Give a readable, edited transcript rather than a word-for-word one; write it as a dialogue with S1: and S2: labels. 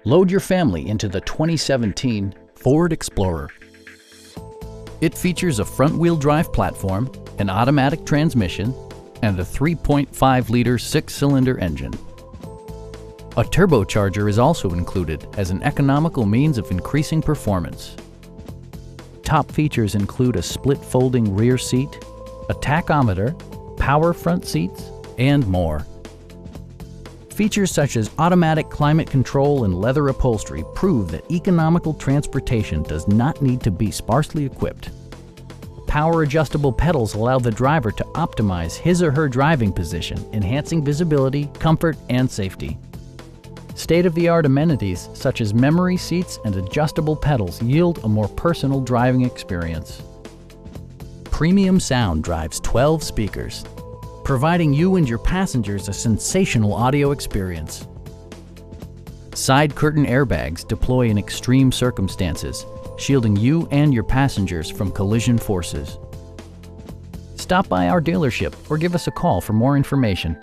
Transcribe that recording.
S1: Load your family into the 2017 Ford Explorer. It features a front-wheel drive platform, an automatic transmission, and a 3.5-liter six-cylinder engine. A turbocharger is also included as an economical means of increasing performance. Top features include a split folding rear seat, a tachometer, power front seats, and more. Features such as automatic climate control and leather upholstery prove that economical transportation does not need to be sparsely equipped. Power adjustable pedals allow the driver to optimize his or her driving position, enhancing visibility, comfort, and safety. State-of-the-art amenities such as memory seats and adjustable pedals yield a more personal driving experience. Premium sound drives 12 speakers, providing you and your passengers a sensational audio experience. Side curtain airbags deploy in extreme circumstances, shielding you and your passengers from collision forces. Stop by our dealership or give us a call for more information.